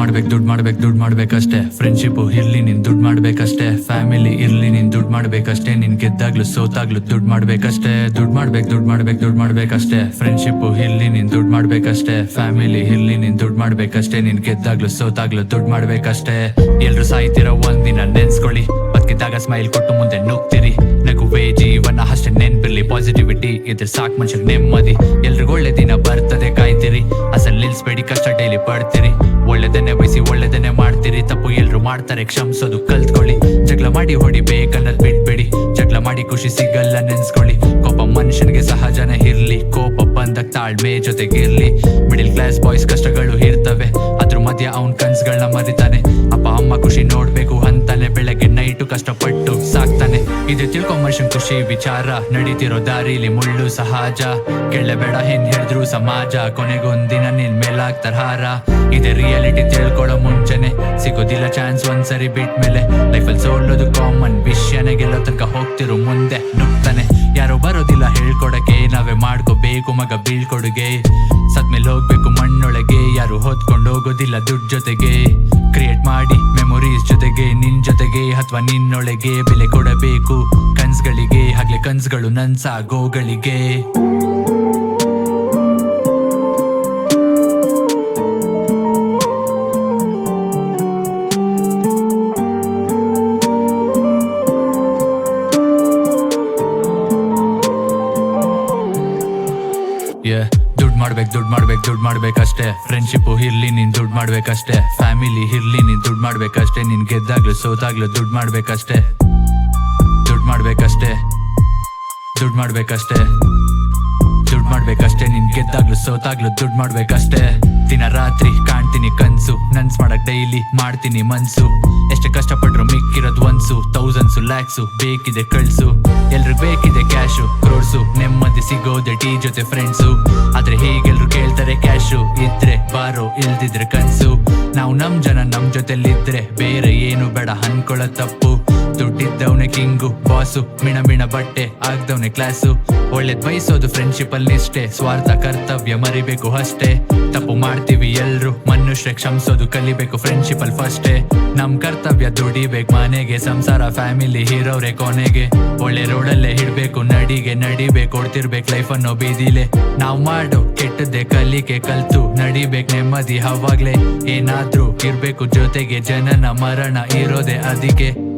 ಮಾಡ್ಬೇಕಷ್ಟೇ. Friendship ಇರ್ಲಿ ನೀನ್ ದುಡ್ಡು ಮಾಡ್ಬೇಕಷ್ಟೇ. ಫ್ಯಾಮಿಲಿ ಇರ್ಲಿ ನೀನ್ ದುಡ್ಡು ಮಾಡ್ಬೇಕಷ್ಟೇ. ನೀನ್ ಗೆದ್ದಾಗ್ಲು ಸೋತಾಗ್ಲು ದುಡ್ಡು ಮಾಡ್ಬೇಕಷ್ಟೇ. ದುಡ್ಡು ಮಾಡ್ಬೇಕಷ್ಟೇ. ಫ್ರೆಂಡ್ಶಿಪ್ ಇರ್ಲಿ ನೀನ್ ದುಡ್ಡು ಮಾಡ್ಬೇಕಷ್ಟೇ. ಫ್ಯಾಮಿಲಿ ಇರ್ಲಿ ನೀನ್ ದುಡ್ಡು ಮಾಡ್ಬೇಕಷ್ಟೇ. ನೀನ್ ಗೆದ್ದಾಗ್ಲು ಸೋತಾಗ್ಲು ದುಡ್ಡು ಮಾಡ್ಬೇಕಷ್ಟೇ. ಎಲ್ರು ಸಾಯ್ತಿರೋ ಒಂದಿನ ನೆನ್ಸ್ಕೊಳ್ಳಿ. ಬದುಕಿದಾಗ ಸ್ಮೈಲ್ ಕೊಟ್ಟು ಮುಂದೆ ನುಗ್ತಿರಿ. ನಗುವೇ ಜೀವನ ಅಷ್ಟೇ ನೆನ್ಪಿರ್ಲಿ. ಪಾಸಿಟಿವಿಟಿ ಇದ್ರೆ ಸಾಕ್ ಮನುಷ್ಯರ್ ನೆಮ್ಮದಿ. ಎಲ್ರಿಗೂ ಒಳ್ಳೆ ದಿನ ಬರ್ತದೆ ಕಾಯ್ತಿರಿ. ಅಸಲ್ ನಿಲ್ಸ್ಬೇಡಿ, ಕಷ್ಟ ಡೈಲಿ ಪಡ್ತೀರಿ. ಒಳ್ಳೆದನ್ನೇ ಬಯಸಿ ಒಳ್ಳೆದನ್ನೇ ಮಾಡ್ತೀರಿ. ತಪ್ಪು ಎಲ್ರು ಮಾಡ್ತಾರೆ, ಕ್ಷಮಿಸೋದು ಕಲ್ತ್ಕೊಳ್ಳಿ. ಜಗಳ ಮಾಡಿ ಹೊಡಿಬೇಕನ್ನೋದ್ ಬಿಟ್ಬೇಡಿ. ಜಗಳ ಮಾಡಿ ಖುಷಿ ಸಿಗಲ್ಲ ನೆನ್ಸ್ಕೊಳ್ಳಿ. ಕೋಪ ಮನುಷ್ಯನಿಗೆ ಸಹಜನ ಇರ್ಲಿ. ಕೋಪ ಬಂದಾಗ ತಾಳ್ಮೆ ಜೊತೆಗಿರ್ಲಿ. ಮಿಡಿಲ್ ಕ್ಲಾಸ್ ಬಾಯ್ಸ್ ಕಷ್ಟಗಳು ಇರ್ತವೆ, ಅದ್ರ ಮಧ್ಯ ಅವ್ನ್ ಕನ್ಸುಗಳನ್ನ ಮರಿತಾನೆ. ಅಪ್ಪ ಅಮ್ಮ ಖುಷಿ ನೋಡ್ಬೇಕು ಅಂತಾನೆ ಬೆಳಗ್ಗೆ ನೈಟು ಕಷ್ಟಪಟ್ಟು ಸಾಕ್ತಾನೆ. ಇದು ತಿಳ್ಕೊ ಮನುಷ್ಯನ್ ಖುಷಿ ವಿಚಾರ. ನಡೀತಿರೋ ದಾರಿಲಿ ಮುಳ್ಳು ಸಹಜ. ಕೇಳಬೇಡ ಏನ್ ಹೇಳಿದ್ರು ಸಮಾಜ. ಕೊನೆಗೊಂದಿನ ನಿನ್ ಮೇಲಾಗ್ತಾರ ಹಾರ. ಇದೆ ರಿಯಾಲಿಟಿ ತಿಳ್ಕೊಳ್ಳೋ ಮುಂಚೆನೆ. ಸಿಗೋದಿಲ್ಲ ಚಾನ್ಸ್ ಒಂದ್ಸರಿ ಬಿಟ್ಮೇಲೆ. ಲೈಫಲ್ಲಿ ಸೋಲೋದು ಕಾಮನ್ ವಿಷಯನೇ. ಗೆಲ್ಲೋ ತನಕ ಹೋಗ್ತಿರು ಮುಂದೆ ನುಗ್ತಾನೆ. ಯಾರೋ ಬರೋದಿಲ್ಲ ಹೇಳ್ಕೊಡಕ್ಕೆ, ನಾವೇ ಮಾಡ್ಕೋಬೇಕು ಮಗ ಬೀಳ್ಕೊಡುಗೆ. ಸತ್ಮೇಲೆ ಹೋಗ್ಬೇಕು ಮಣ್ಣೊಳಗೆ. ಯಾರು ಹೊತ್ಕೊಂಡು ಹೋಗೋದಿಲ್ಲ ದುಡ್ಡು ಜೊತೆಗೆ. ಕ್ರಿಯೇಟ್ ಮಾಡಿ ಮೆಮೊರೀಸ್ ಜೊತೆಗೆ. ನಿನ್ ಜೊತೆಗೆ ಅಥವಾ ನಿನ್ನೊಳಗೆ ಬೆಲೆ ಕೊಡಬೇಕು ಕನ್ಸ್ಗಳಿಗೆ. ಹಾಗ್ಲೆ ಕನ್ಸುಗಳು ನನ್ಸಾಗೋಗಳಿಗೆ. ದುಡ್ಡು ಮಾಡ್ಬೇಕಷ್ಟೇ. ಫ್ರೆಂಡ್ಶಿಪ್ ಇರ್ಲಿ ನೀನ್ ದುಡ್ಡು ಮಾಡ್ಬೇಕಷ್ಟೇ. ಫ್ಯಾಮಿಲಿ ಇರ್ಲಿ ನೀನ್ ದುಡ್ಡು ಮಾಡ್ಬೇಕಷ್ಟೇ. ನೀನ್ ಗೆದ್ದಾಗ್ಲು ಸೋತಾಗ್ಲು ದುಡ್ಡು ಮಾಡ್ಬೇಕಷ್ಟೇ. ನೀನ್ ಗೆದ್ದಾಗ್ಲು ಸೋತಾಗ್ಲು ದುಡ್ಡು ಮಾಡ್ಬೇಕಷ್ಟೇ. ದಿನ ರಾತ್ರಿ ಕಾಣ್ತೀನಿ ಕನ್ಸು. ನನ್ಸ್ ಮಾಡಕ್ ಡೈಲಿ ಮಾಡ್ತೀನಿ ಮನ್ಸು. ಎಷ್ಟೇ ಕಷ್ಟಪಟ್ರು ಮಿಕ್ಕಿರೋದು ಒನ್ಸು. ಥೌಸಂಡ್ಸು ಲ್ಯಾಕ್ಸು ಬೇಕಿದೆ ಕಳ್ಸು. ಎಲ್ರಿಗೂ ಬೇಕಿದೆ ಕ್ಯಾಶು ಕ್ರೋರ್ಸು. ನೆಮ್ಮದಿ ಸಿಗೋದೆ ಟೀ ಜೊತೆ ಫ್ರೆಂಡ್ಸು. ಆದ್ರೆ ಹೀಗೆಲ್ರು ಕೇಳ್ತಾರೆ ಕ್ಯಾಶು ಇದ್ರೆ ಬಾರೋ, ಇಲ್ದಿದ್ರೆ ಕನ್ಸು. ನಾವು ನಮ್ ಜನ ನಮ್ ಜೊತೆಲಿದ್ರೆ ಬೇರೆ ಏನು ಬೇಡ ಅನ್ಕೊಳ್ಳೋ ತಪ್ಪು. ದುಡ್ಡಿದ್ದವನೇ ಕಿಂಗು ಬಾಸು. ಮಿಣ ಬಟ್ಟೆ ಆಗ್ದವನೇ ಕ್ಲಾಸು. ಒಳ್ಳೇದ್ ಬಯಸೋದು ಫ್ರೆಂಡ್ಶಿಪ್ ಅಲ್ಲಿ ಇಷ್ಟೇ. ಸ್ವಾರ್ಥ ಕರ್ತವ್ಯ ಮರಿಬೇಕು ಅಷ್ಟೇ. ತಪ್ಪು ಮಾಡ್ತೀವಿ ಎಲ್ರು ಮನುಷ್ಯ, ಕ್ಷಮಿಸೋದು ಕಲಿಬೇಕು ಫ್ರೆಂಡ್ಶಿಪ್ ಅಲ್ಲಿ ಫಸ್ಟೇ. ನಮ್ ಕರ್ತವ್ಯ ದುಡಿಬೇಕು ಮನೆಗೆ. ಸಂಸಾರ ಫ್ಯಾಮಿಲಿ ಹೀರೋರೆ ಕೊನೆಗೆ. ಒಳ್ಳೆ ರೋಡಲ್ಲೇ ಹಿಡ್ಬೇಕು ನಡಿಬೇಕು. ಕೊಡ್ತಿರ್ಬೇಕು ಲೈಫ್ ಅನ್ನೋ ಬೀದಿಲೆ. ನಾವ್ ಮಾಡೋ ಕೆಟ್ಟದ್ದೇ ಕಲಿಕೆ ಕಲ್ತು ನಡಿಬೇಕು ನೆಮ್ಮದಿ. ಅವಾಗ್ಲೇ ಏನಾದ್ರೂ ಇರ್ಬೇಕು ಜೊತೆಗೆ. ಜನನ ಮರಣ ಇರೋದೆ ಅದಕ್ಕೆ.